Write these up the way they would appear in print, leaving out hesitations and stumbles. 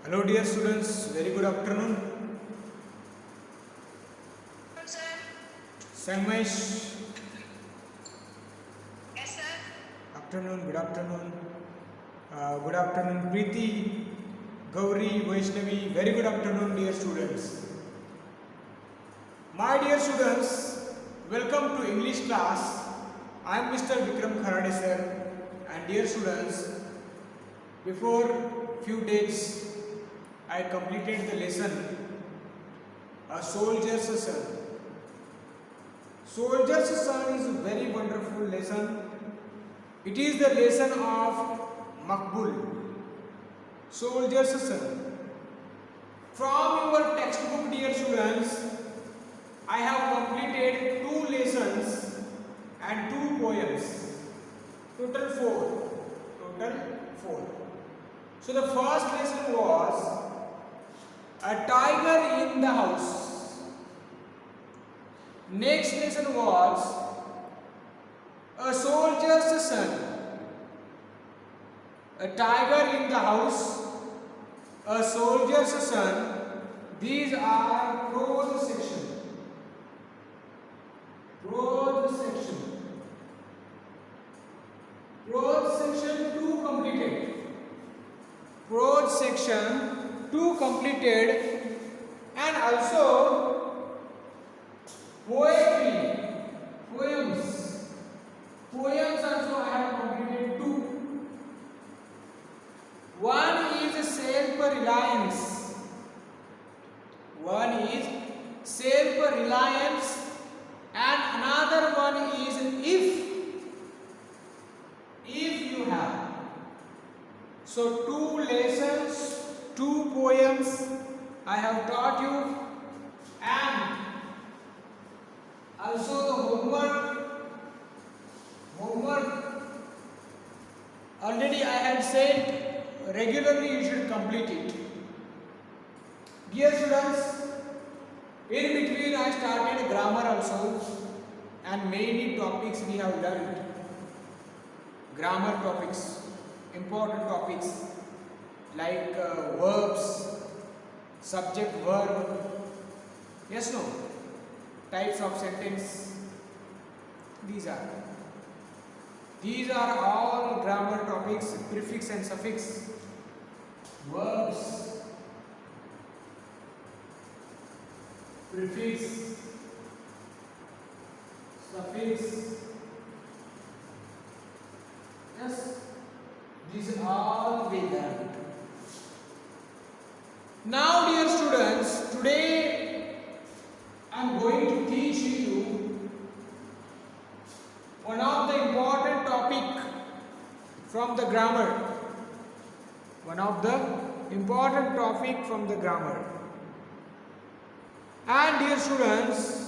Hello dear students, very good afternoon. Sir. Sanmesh, Yes, sir. afternoon, good afternoon. Good afternoon Preeti, Gauri, Vaishnavi, very good afternoon dear students. My dear students, welcome to English class. I am Mr. Vikram Kharade sir, and dear students, before few days I completed the lesson A Soldier's Son. Soldier's Son is a very wonderful lesson. It is the lesson of Makbul, Soldier's Son. From your textbook, dear students, I have completed 2 lessons and 2 poems. Total 4. Total 4. So the first lesson was A Tiger in the House. Next lesson was A Soldier's Son. A Tiger in the House, A Soldier's Son. These are prose section. Prose section. Prose section 2 completed. Prose section 2 completed, and also poetry, poems. Poems also I have completed 2. One is self-reliance. One is self-reliance, and another one is if you have. So 2 lessons, 2 poems I have taught you, and also the homework already I had said regularly you should complete it. Dear students, in between I started grammar also, and many topics we have learned. Grammar topics, important topics like verbs, subject, verb, yes, no, types of sentence. These are all grammar topics, prefix and suffix, verbs, prefix, suffix. Yes, these all we learned. Now, dear students, today I am going to teach you one of the important topic from the grammar. One of the important topic from the grammar. And dear students,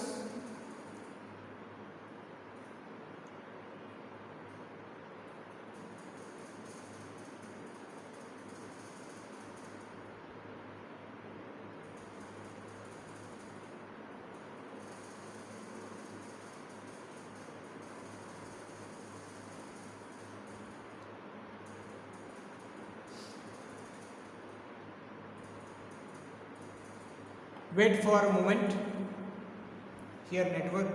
wait for a moment. Here network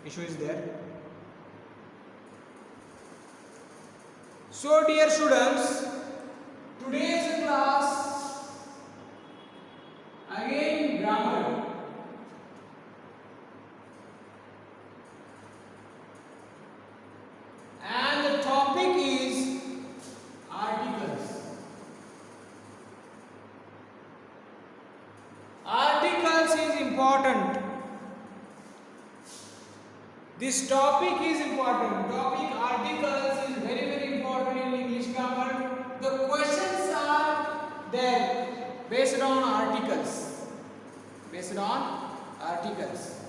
issue is there. So dear students, today's class again grammar. And the topic is articles. Articles is important. This topic is important. Topic articles is very important in English grammar. The questions are there based on articles. Based on articles.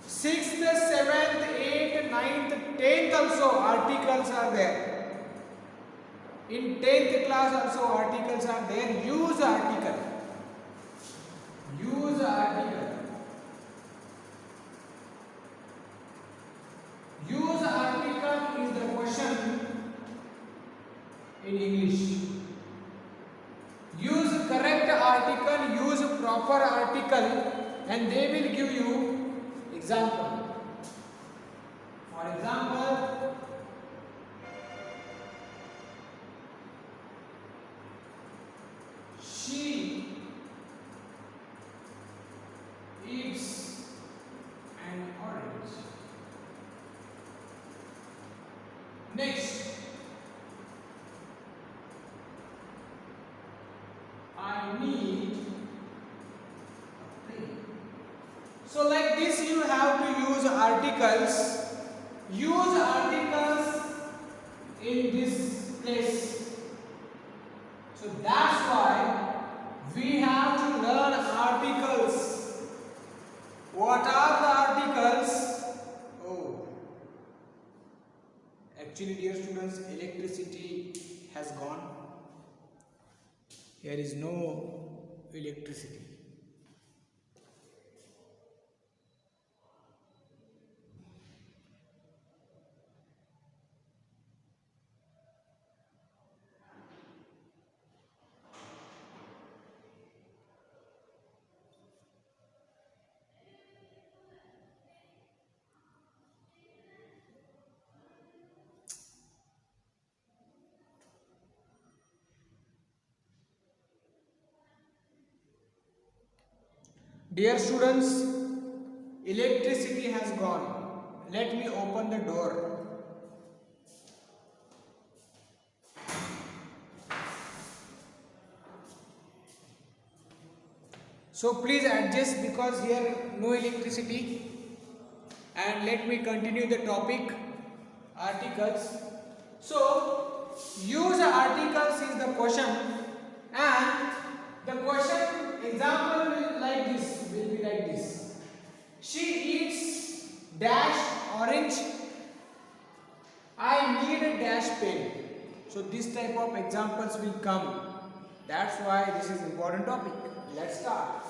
6th, 7th, 8th, 9th, 10th also articles are there. In 10th class also articles are there. Use article. Use article. Use article is the question in English. article and they will give you example. For example, she eats an orange. Next, I need a pen. So like this you have to use articles. Use articles in this place. So that's why we have to learn articles. What are the articles? Oh, actually dear students, electricity has gone. Here is no electricity. Dear students, electricity has gone. Let me open the door. So please adjust because here no electricity. And let me continue the topic, articles. So use articles is the question, and the question example will be like this. She eats dash orange. I need a dash pen. So this type of examples will come. That's why this is important topic. Let's start.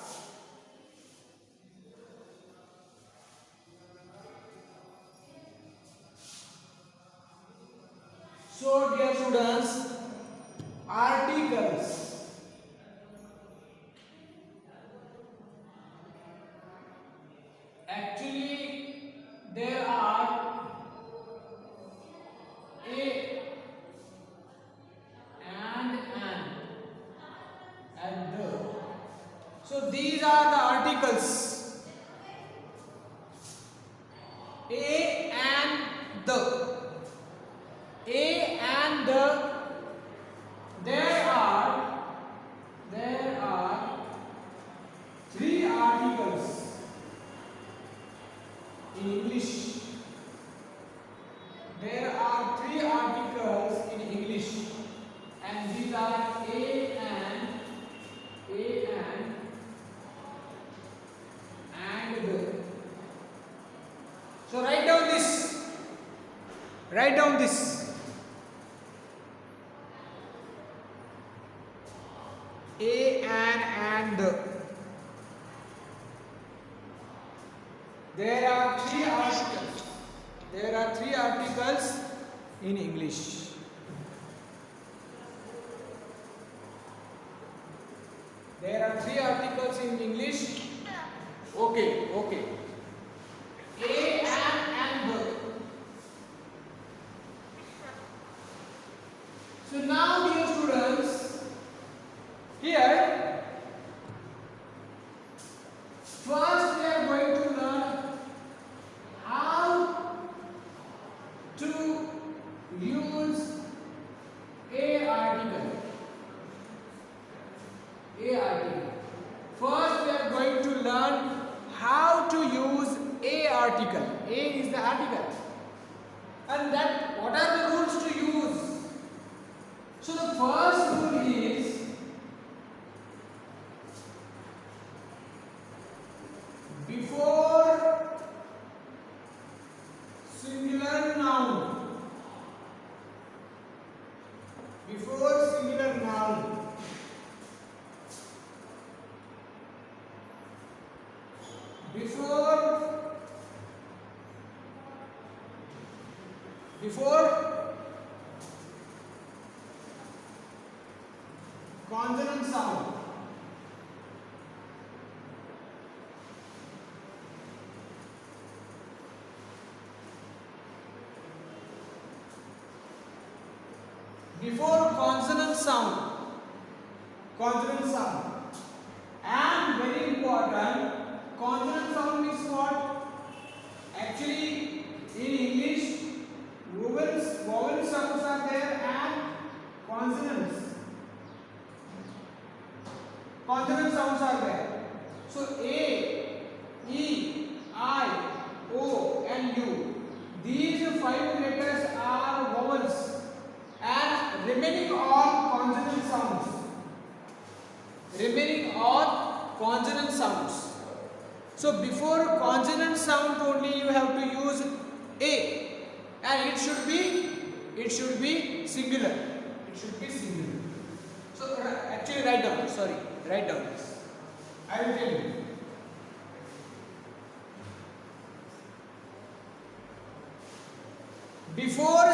So dear students, articles. Actually, there are a and an and the. So these are the articles. A and the. A and the. There are three articles in English. There are three articles in English, and these are a and the. So write down this. Write down this. A and the. There are three articles. There are three articles in English. There are three articles in English. Okay. A and the. So now, dear students, here first we are going to learn how to use a article. First we are going to learn how to use a article. A is the article. And that what are the rules to use? So the first rule is before singular noun. Before singular noun. Before consonant sound. before consonant sound, and very important, consonant sound means what? Actually in English vowel sounds are there and consonant sounds are there. So A, E, I, O and U, these 5 letters are vowels and remaining all consonant sounds. So before consonant sound only you have to use A, and it should be singular. So actually write down this. I will tell you. Before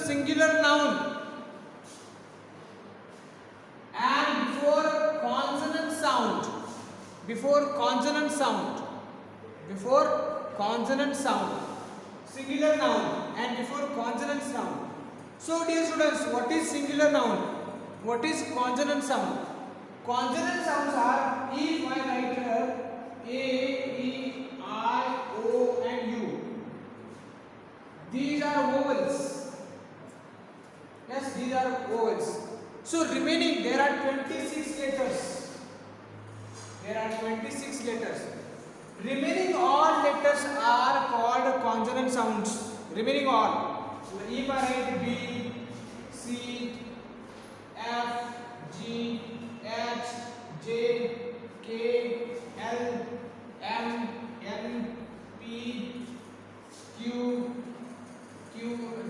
singular noun and before consonant sound, singular noun and before consonant sound. So dear students, what is singular noun? What is consonant sound? Consonant sounds are, if I write here A, E, I, O and U, these are vowels. Yes, these are vowels. So remaining there are 26 letters. Remaining all letters are called consonant sounds. Remaining all. So if I write B, C, F, G, H, J, K, L, M, N, P, Q,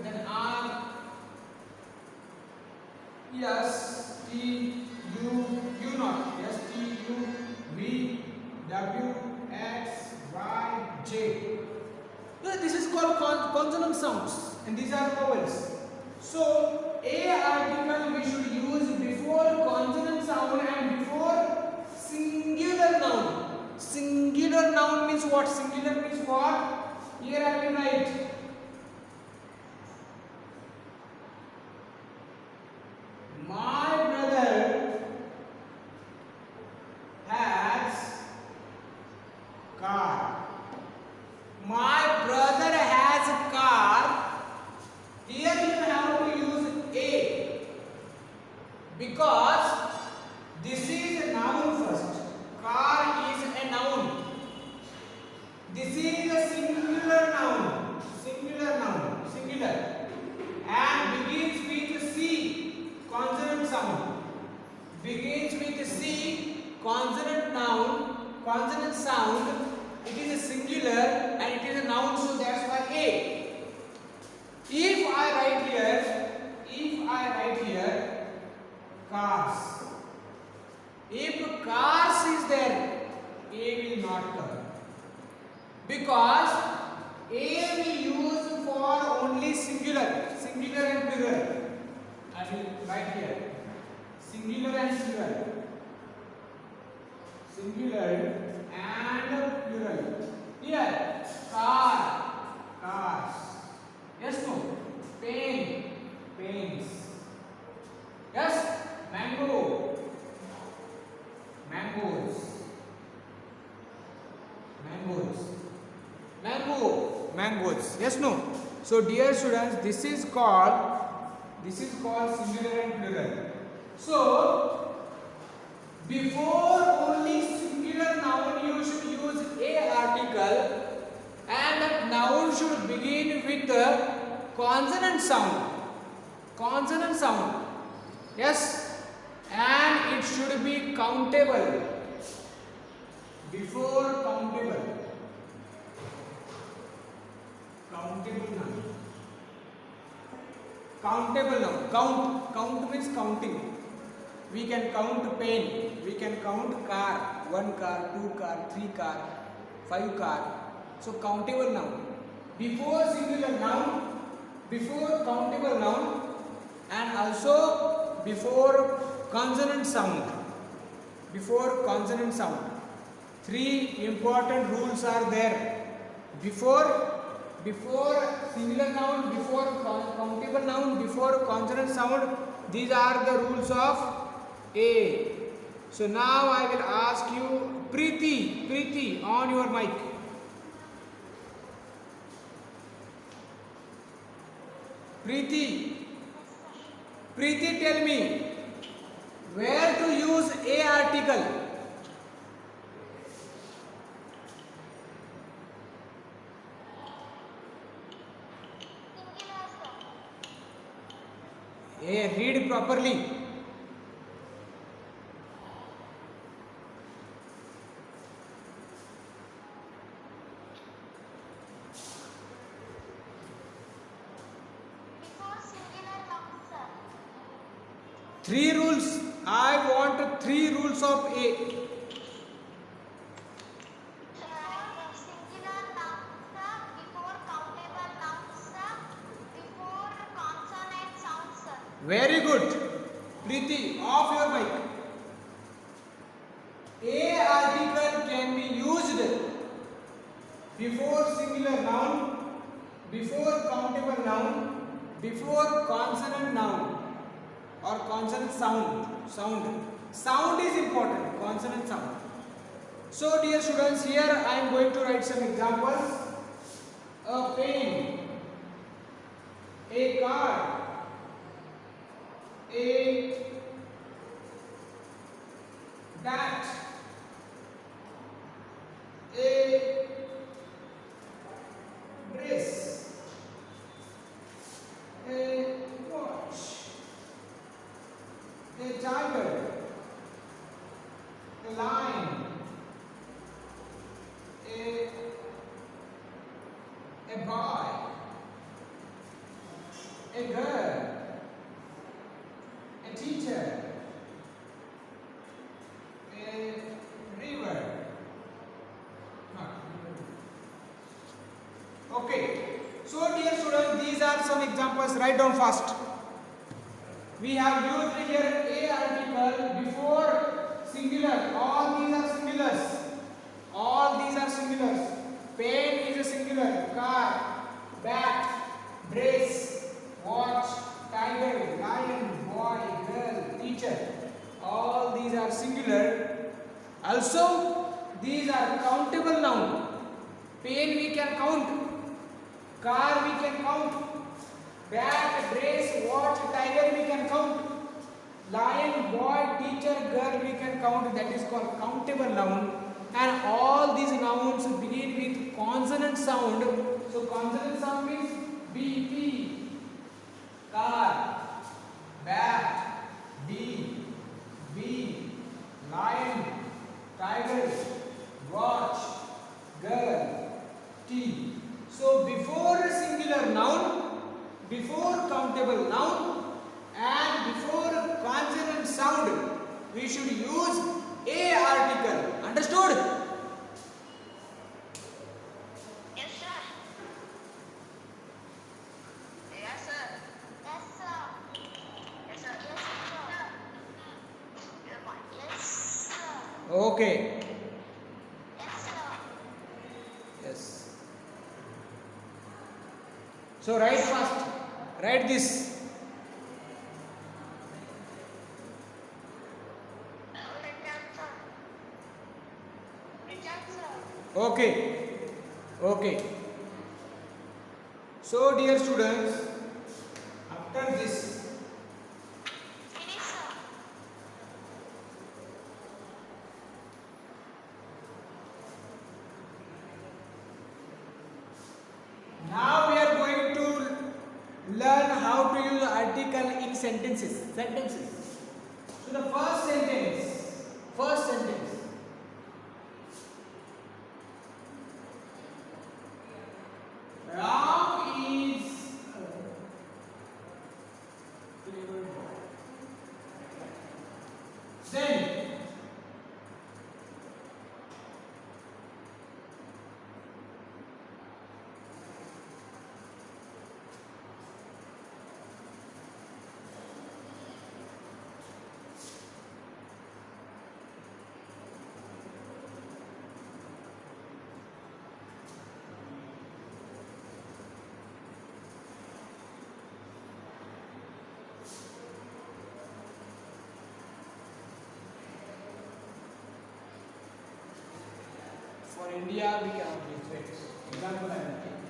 then R, S, T, U not, S, T, U, V, W, X, Y, J. This is called consonant sounds and these are vowels. So A article we should use before consonant sound and before singular noun. Singular noun means what? Here I will write my brother has car. My brother has a car. Here you have to use A because this is a noun first. Car is a noun. This is a singular noun, and begins with C, consonant sound. Consonant sound. It is a singular and it is a noun, so that's why A. If I write here cars, if cars is there, A will not come because A we use for only singular and plural. I will write here singular and plural. Here cars. Yes, no. Pains. Yes, mangoes. Yes, no. So dear students, this is called singular and plural. So before only singular noun you should use A article, and that noun should begin with the consonant sound. Yes, and it should be countable. Before countable noun. Count means counting. We can count pen, we can count car, 1 car, 2 car, 3 car, 5 car. So countable noun. Before singular noun, before countable noun, and also before consonant sound. 3 important rules are there. Before before singular noun, before countable noun, before consonant sound. These are the rules of A. So now I will ask you, Preeti, on your mic. Preeti, tell me where to use A article. Read properly. Three rules. I want 3 rules of A. Singular nouns before countable nouns before consonant sounds. Very good. Preeti, off your mic. A article can be used before singular noun, before countable noun, before consonant noun or consonant sound. Sound is important, consonant sound. So dear students, here I am going to write some examples. A pen, a card, a bat, a dress, a watch, a tiger, a lion, a boy, a girl, a teacher, a river. Okay. So dear students, these are some examples. Write down fast. We have used here A article before singular. All these are singulars. Pen is a singular. Car, bat, dress, watch, tiger, lion, boy, girl, teacher. All these are singular. Also, these are countable noun. Pen we can count. Car we can count. Bat, dress, watch, tiger we can count. Lion, boy, teacher, girl we can count. That is called countable noun. And all these nouns begin with consonant sound. So consonant sound means B, P. Car, bat, D, B, lion, tiger, watch, girl, T. So before a singular noun, before countable noun and before consonant sound, we should use A article. Understood? Yes, sir. Yes, sir. Yes, sir. Yes, sir. Yes, sir. Okay. Yes, sir. Yes. So write fast. Write this. Okay. Okay. So dear students, after this, Finish, sir. now we are going to learn how to use article in sentences. So the first sentence. Ram is then For India, we cannot use it. Example I will take.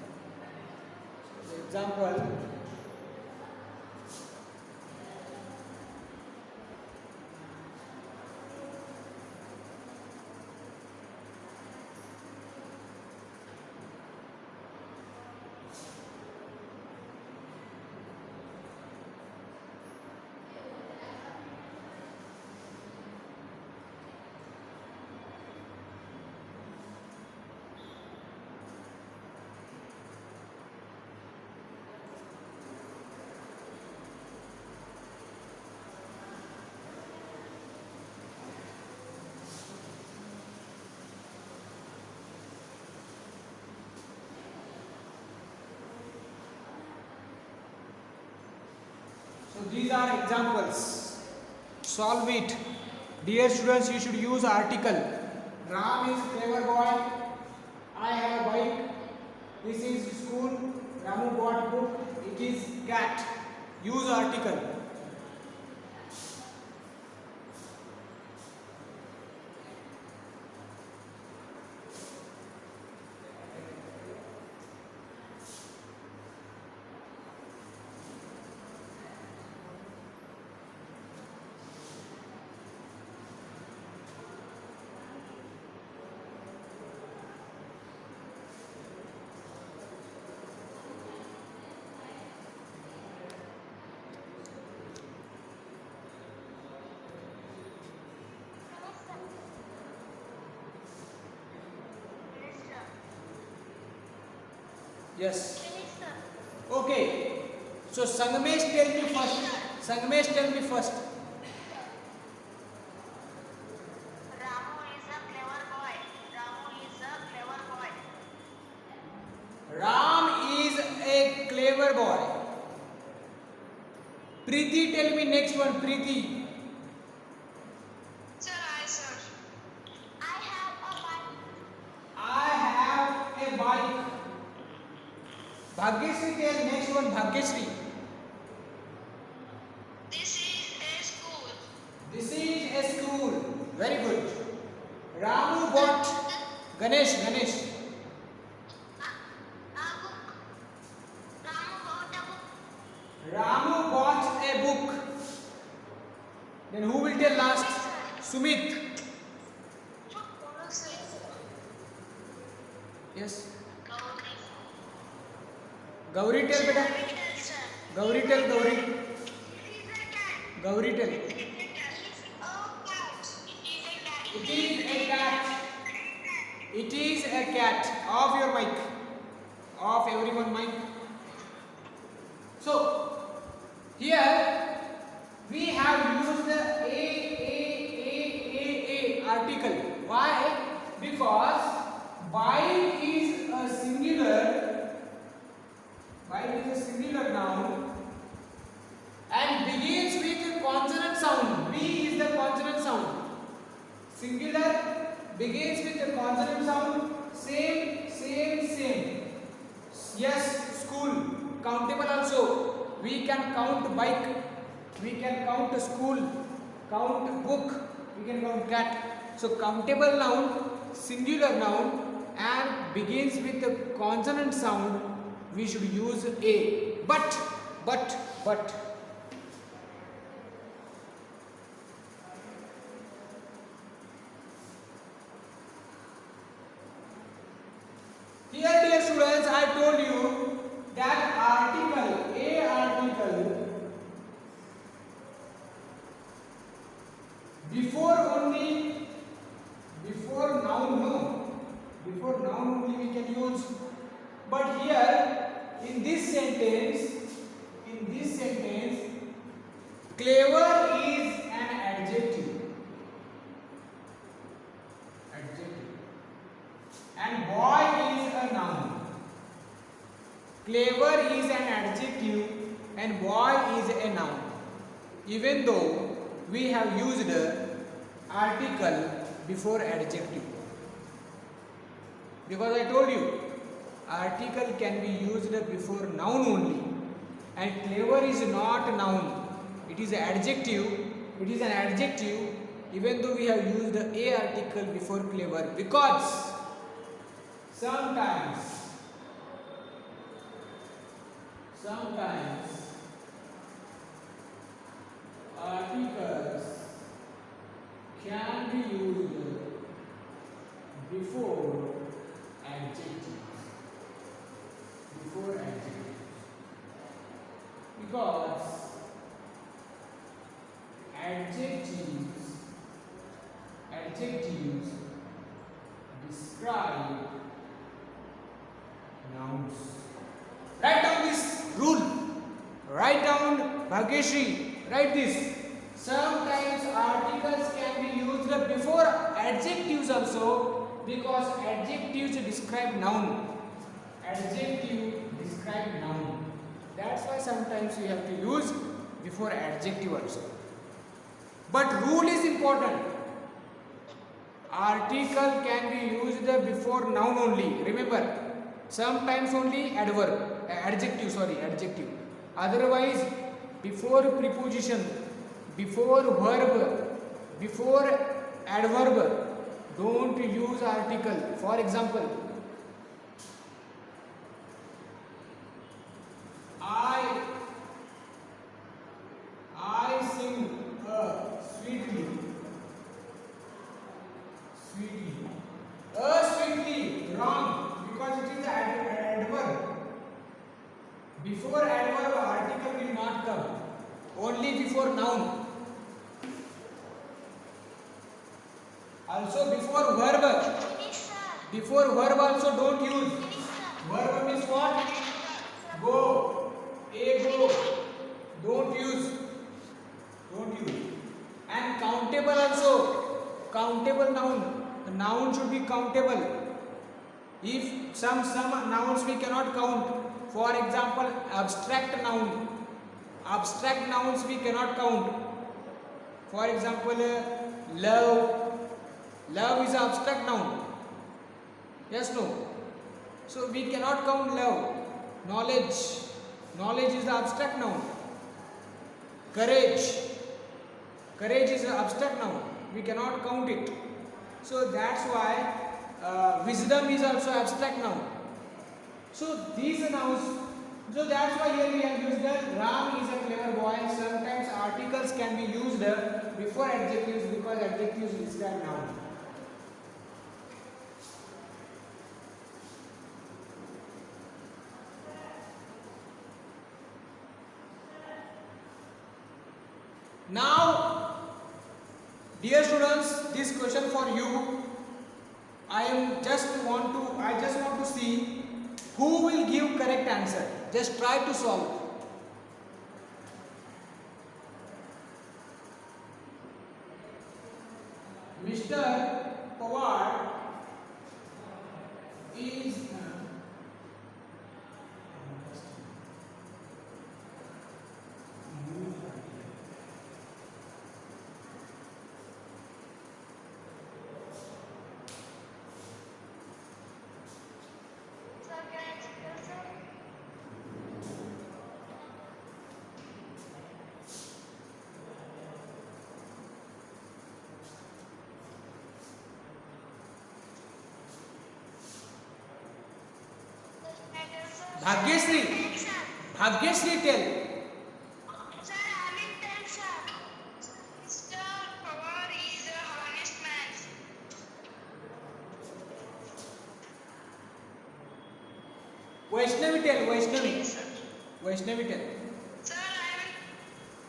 So, example. So these are examples. Solve it. Dear students, you should use article. Ram is clever boy. I have a bike. This is school. Ramu bought book. It is cat. Use article. Yes. Finish, sir. Okay. So Sangamesh, tell me first. Sangamesh, tell me first. Ramu is a clever boy. Ramu is a clever boy. Ram is a clever boy. Preeti, tell me next one. Preeti. Sir, sir. I have a bike. I have a bike. Bhagyashree, tell next one. Bhagyashree. This is a school. This is a school. Very good. Ramu bought. Ganesh. A book. Ramu bought a book. Ramu bought a book. Then who will tell last? Sumit. Yes. Gauri tell beta. Gauri tell Gauri. Gauri tell. It is a cat. It is a cat. Off your mic. Off everyone mic. So here we have used the a article. Why? Because bike is a singular. Bike is a singular noun and begins with a consonant sound. B is the consonant sound. Singular begins with a consonant sound. Same. Yes, school. Countable also. We can count bike. We can count school. Count book. We can count cat. So countable noun, singular noun, and begins with a consonant sound. We should use a. But. Here, dear students, I told you that article, a article, before noun, no. Before noun only we can use. But here, in this sentence, clever is an adjective. And boy is a noun. Clever is an adjective and boy is a noun. Even though we have used article before adjective. Because I told you, article can be used before noun only. And clever is not a noun. It is an adjective. It is an adjective even though we have used a article before clever. Because sometimes articles can be used before adjectives because adjectives describe nouns. Write down this rule. Write down, Bhagyashri. Write this. Sometimes articles can be used before adjectives also because adjectives describe noun. That's why sometimes you have to use before adjective also. But rule is important. Article can be used before noun only. Remember, sometimes only adjective. Otherwise, before preposition, before verb, before adverb, don't use article. For example, I sing sweetly. Sweetly, wrong, because it is adverb. Before adverb, article will not come. Only before noun. Also before verb. Finish, sir. Before verb also don't use. Finish, sir. Verb means what? Go. Go. Don't use. And countable also. Countable noun. The noun should be countable. If some nouns we cannot count. For example, abstract noun. Abstract nouns we cannot count. For example, love. Love is an abstract noun. Yes, no? So we cannot count love. Knowledge is the abstract noun. Courage is an abstract noun. We cannot count it. So that's why wisdom is also abstract noun. So these nouns. So that's why here we have used the Ram is a clever boy. Sometimes articles can be used before adjectives because adjectives describe noun. Now, dear students, this question for you. I just want to see who will give correct answer. Just try to solve. Mr. Pawar is Sir, can I check this, sir? Bhagyashree. Bhagyashree, tell. Sir, I will tell, sir. Mr. Pawar is a honest man. Vaishnavi, tell. Vaishnavi, tell. Sir, I will.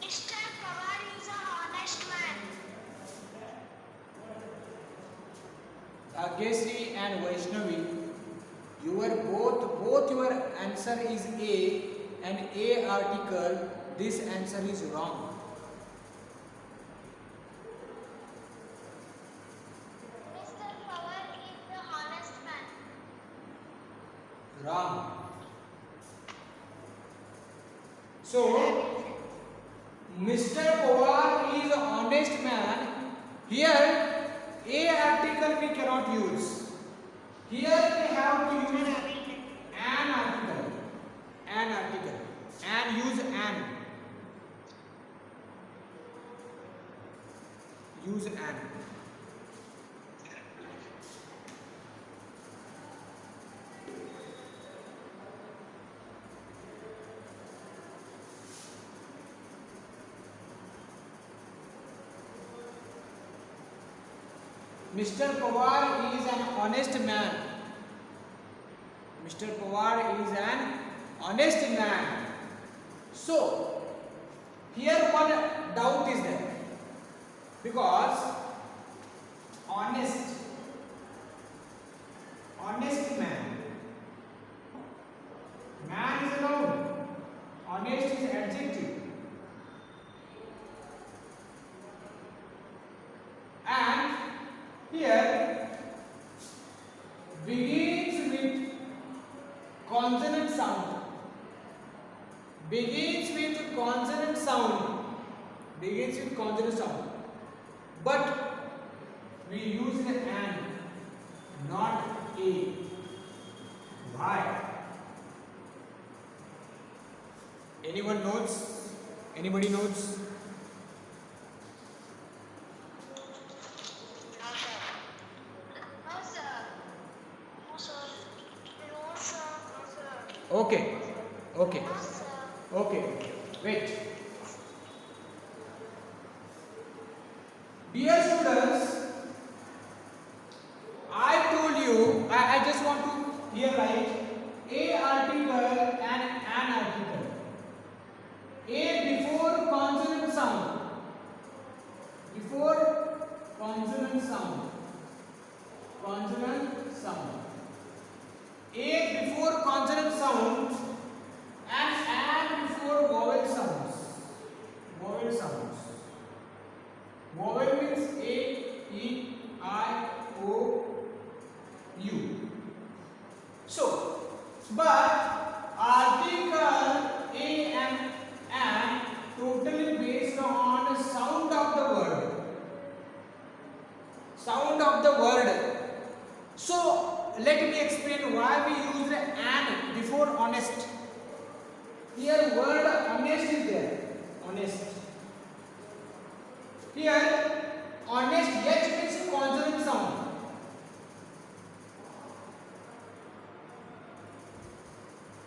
Mr. Pawar is a honest man. Bhagyashree and Vaishnavi, both your answer is A, and A article. This answer is wrong. Mr. Pawar is a honest man. Wrong. So, Mr. Pawar is a honest man. Here, A article we cannot use. Here we have to use an article. And use an. Use an. Mr. Pawar is an honest man. Mr. Pawar is an honest man. So, here one doubt is there, because honest man, man is a noun, honest is adjective, and here begins with consonant sound. Begins with consonant sound. Begins with consonant sound. But we use an, not a. Why? Anyone knows? Anybody knows? No, sir. No, sir. No, sir. No, sir. Okay. Okay. No, sir. Okay. Wait. Dear students, I told you, I just want to here write a article and an article. A before consonant sound. Before consonant sound. Consonant sound. A before consonant sound and before vowel sounds. Vowel sounds. Vowel means A, E, I, O, U. So, but article A and an totally based on sound of the word. Sound of the word. So, let me explain why we use an before honest. Here word honest is there. Honest. Here honest H means consonant sound.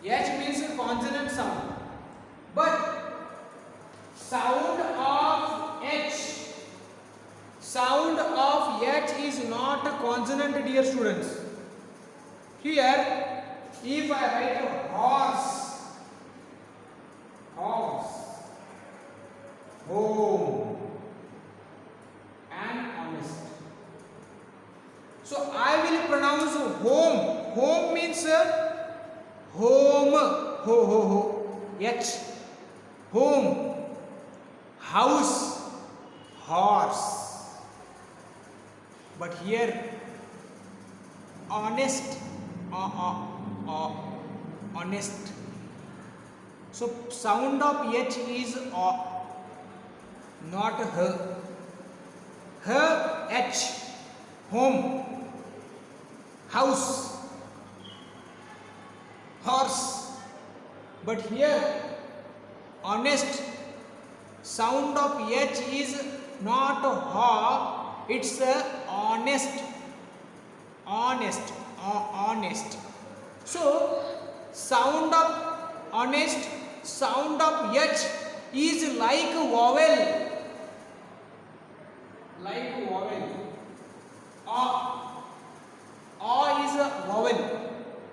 H means consonant sound. But sound of H is not a consonant, dear students. Here if I write a horse, home, and honest. So I will pronounce home. Home means home, H. Home, house, horse. But here honest, honest. So sound of H is not her. Her H. Home, house, horse. But here honest, sound of H is not ha, it's honest. Honest. So sound of honest, sound of H is like a vowel. Like a vowel. A is a vowel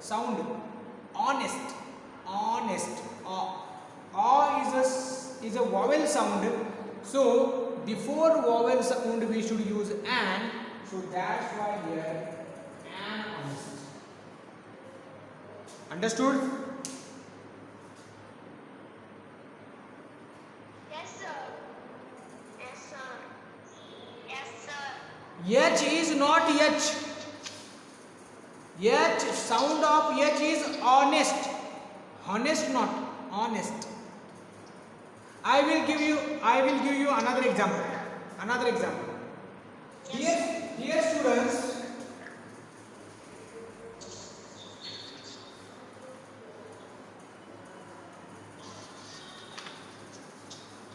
sound. Honest. Is a vowel sound. So before vowel sound we should use an. So that's why here an honest. Understood? Yes, sir. Yes, sir. Yes, sir. H is not H. H, sound of H is honest. Honest, not honest. I will give you another example. Dear students,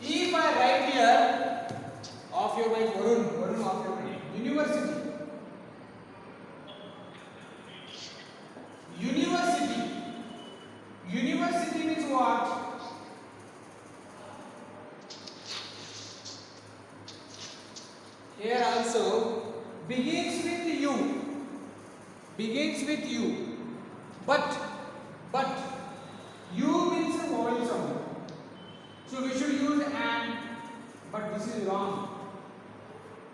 if I write here of your mind, Varun of your mind, university. University means what? Here also begins with U. Begins with U. But U means a vowel sound. So we should use and. But this is wrong.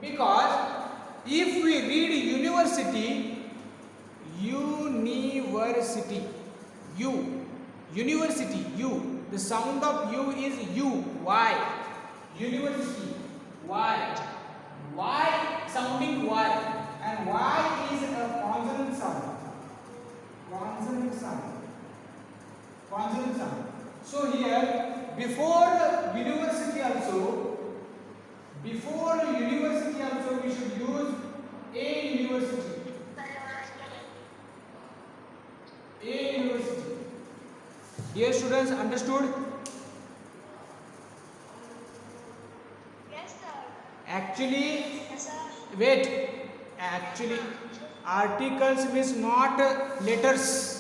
Because if we read university, university, U, university, U. The sound of U is U. Why? University. Why? Y sounding Y. And Y is a consonant sound. Consonant sound. Consonant sound. So here, before university also, we should use a university. A university. Dear students, understood? Yes, sir. Actually, Yes, sir. wait. Actually, articles means not letters.